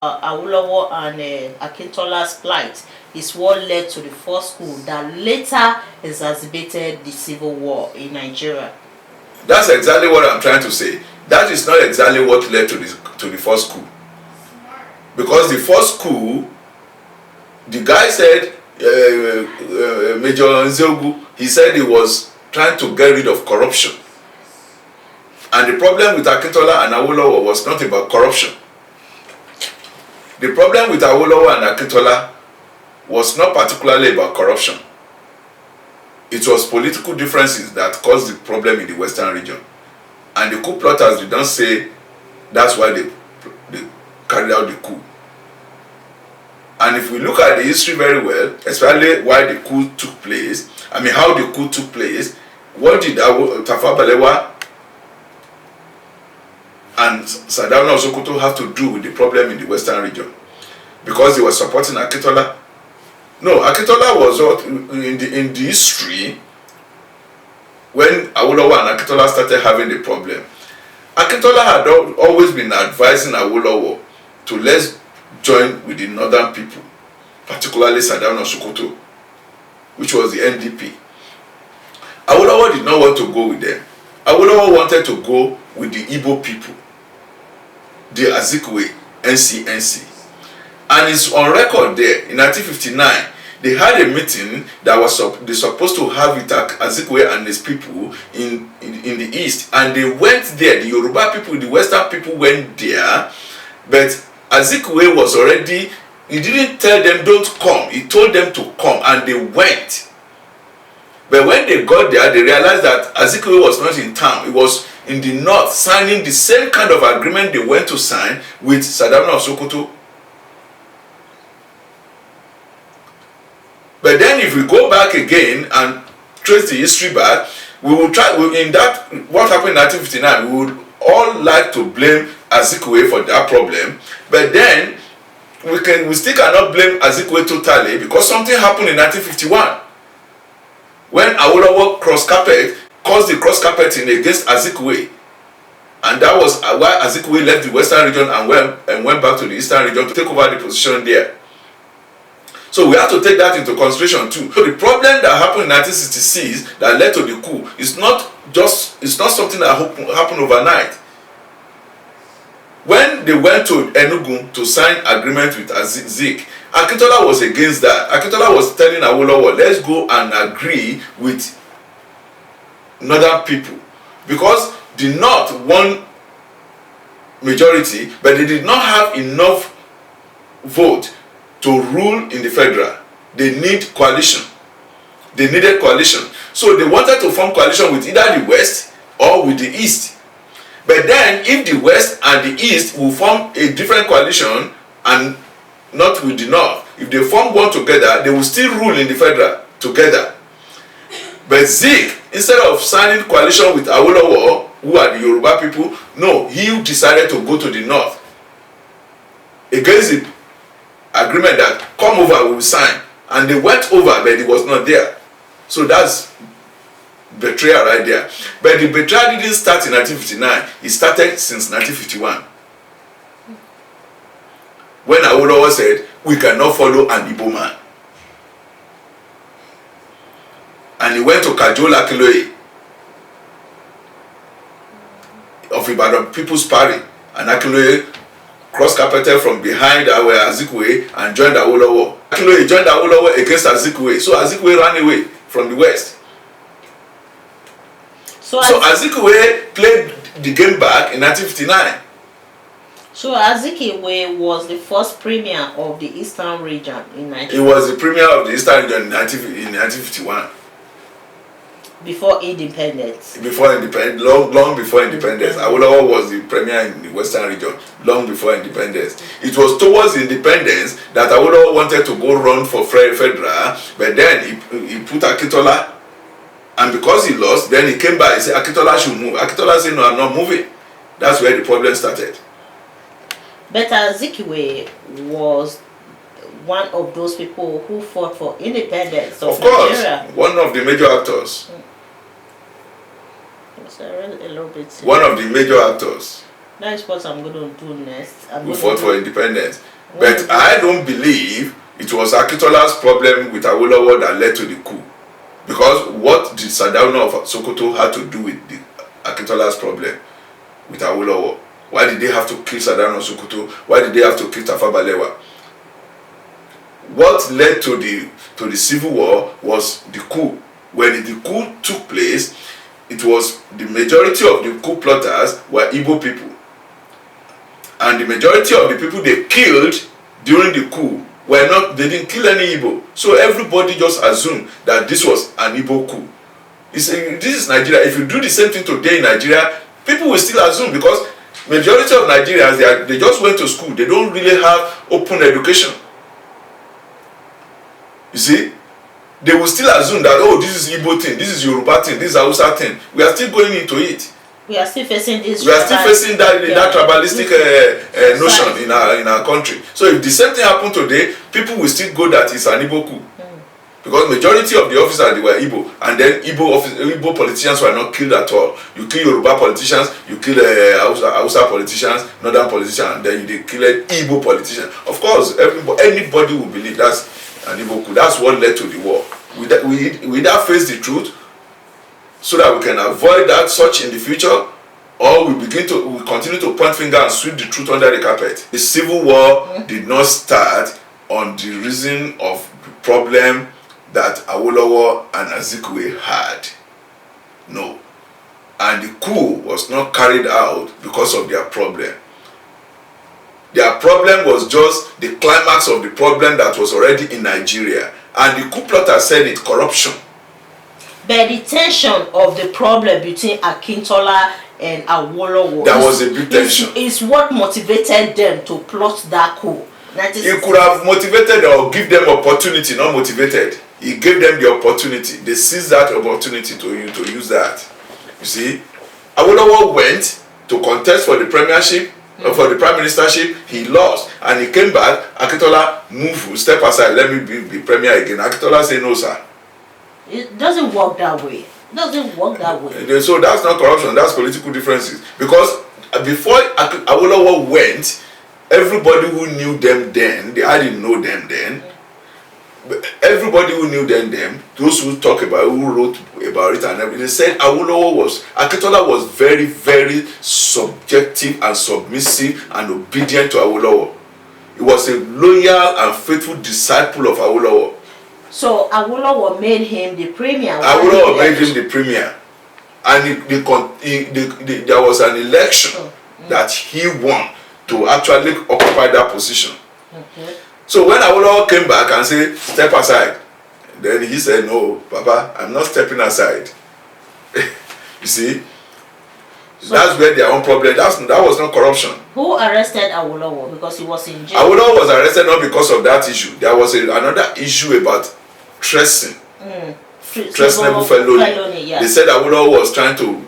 Awolowo and Akintola's plight is what led to the first coup that later exacerbated the civil war in Nigeria. That's exactly what I'm trying to say. That is not exactly what led to the first coup. Because the first coup, the guy said, Major Nzeogwu, he said he was trying to get rid of corruption. And the problem with Akintola and Awolowo was not about corruption. The problem with Awolowo and Akintola was not particularly about corruption. It was political differences that caused the problem in the Western region. And the coup plotters did not say that's why they carried out the coup. And if we look at the history very well, especially why the coup took place, how the coup took place, what did Tafawa Balewa and Sardauna Sokoto have to do with the problem in the Western region? Because they were supporting Akintola? No, Akintola was in the history when Awolowo and Akintola started having the problem. Akintola had always been advising Awolowo to let's join with the northern people, particularly Sardauna Sokoto, which was the NDP. Awolowo did not want to go with them. Awolowo wanted to go with the Igbo people, the Azikiwe, NCNC. And it's on record there. In 1959, they had a meeting that was they supposed to have with Azikiwe and his people in the east. And they went there. The Yoruba people, the Western people went there. But Azikiwe was already, he didn't tell them don't come. He told them to come and they went. But when they got there, they realized that Azikiwe was not in town. He was in the north signing the same kind of agreement they went to sign with Sardauna Sokoto. But then if we go back again and trace the history back, we will try, in that, what happened in 1959, we would all like to blame Azikiwe for that problem. But then, we still cannot blame Azikiwe totally because something happened in 1951. When Awolowo caused the cross-carpeting against Azikiwe. And that was why Azikiwe left the Western region and went back to the Eastern region to take over the position there. So we have to take that into consideration too. So the problem that happened in 1966 that led to the coup is not something that happened overnight. When they went to Enugu to sign agreement with Zik, Akintola was against that. Akintola was telling Awolowo, let's go and agree with northern people. Because the North won majority, but they did not have enough vote to rule in the federal. They need coalition. They needed coalition. So they wanted to form coalition with either the West or with the East. But then if the West and the East will form a different coalition and not with the North, if they form one together, they will still rule in the federal together. But Zik, instead of signing coalition with Awolowo, who are the Yoruba people, no, he decided to go to the North against the agreement that come over, we will sign. And they went over, but it was not there. So that's betrayal right there. But the betrayal didn't start in 1959. It started since 1951. When Awolowo said, we cannot follow an Igbo man. And he went to Kajol Akinloye of Ibadan People's Party. And Akinloye cross-carpeted from behind Azikiwe and joined Awolowo. Akinloye joined Awolowo against Azikiwe. So Azikiwe ran away from the West. So Azikiwe played the game back in 1959. So Azikiwe was the first premier of the Eastern region in Nigeria. He was the premier of the Eastern region in 1951. Before independence. Long before independence. Awolowo was the premier in the Western region, long before independence. It was towards independence that Awolowo wanted to go run for federal, but then he put Akintola, and because he lost, then he came back and said Akintola should move. Akintola said, no, I'm not moving. That's where the problem started. But Azikiwe was one of those people who fought for independence of Nigeria. Of course, one of the major actors. A little bit. One of the major actors. That is what I'm going to do next. We fought for independence. But I don't believe it was Akintola's problem with Awolowo that led to the coup. Because what did Sardauna of Sokoto had to do with the Akintola's problem with Awolowo? Why did they have to kill Sardauna of Sokoto? Why did they have to kill Tafawa Balewa? What led to the civil war was the coup. When the coup took place, it was the majority of the coup plotters were Igbo people. And the majority of the people they killed during the coup they didn't kill any Igbo. So everybody just assumed that this was an Igbo coup. This is Nigeria. If you do the same thing today in Nigeria, people will still assume, because majority of Nigerians, they just went to school. They don't really have open education. You see? They will still assume that, oh, this is Igbo thing, this is Yoruba thing, this is Hausa thing. We are still going into it. We are still facing this. We are still facing that tribalistic notion in our country. So if the same thing happened today, people will still go that it's an Igbo coup. Because majority of the officers, they were Igbo, and then Igbo politicians were not killed at all. You kill Yoruba politicians, you kill Hausa politicians, Northern politicians, and then you kill Igbo politicians. Of course, anybody will believe that's an Igbo coup. That's what led to the war. We either face the truth, so that we can avoid that such in the future, or we continue to point finger and sweep the truth under the carpet. The civil war did not start on the reason of the problem that Awolowo and Azikiwe had. No. And the coup was not carried out because of their problem. Their problem was just the climax of the problem that was already in Nigeria. And the coup plotter said it, corruption. But the tension of the problem between Akintola and Awolowo, there was a big tension. Is what motivated them to plot that coup. He could have motivated or give them opportunity, not motivated. He gave them the opportunity. They seized that opportunity to use that. You see, Awolowo went to contest for the premiership, for the prime ministership. He lost, and he came back. Akintola moved, step aside, let me be premier again. Akintola said, no, sir. It doesn't work that way. It doesn't work that way. So that's not corruption, that's political differences. Because before Awolowo went, everybody who knew them then, I didn't know them then, but everybody who knew them, those who talk about it, who wrote about it and everything, they said Akintola was very, very subjective and submissive and obedient to Awolowo. He was a loyal and faithful disciple of Awolowo. So Awolowo made him the premier. Awolowo made him the premier, and there was an election that he won to actually occupy that position. Okay. So when Awolowo came back and said, step aside, then he said, no, Papa, I'm not stepping aside. You see? So that's where their own problem, that was not corruption. Who arrested Awolowo? Because he was in jail. Awolowo was arrested not because of that issue. There was another issue about treason. Treasonable felony. Yeah. They said Awolowo was trying to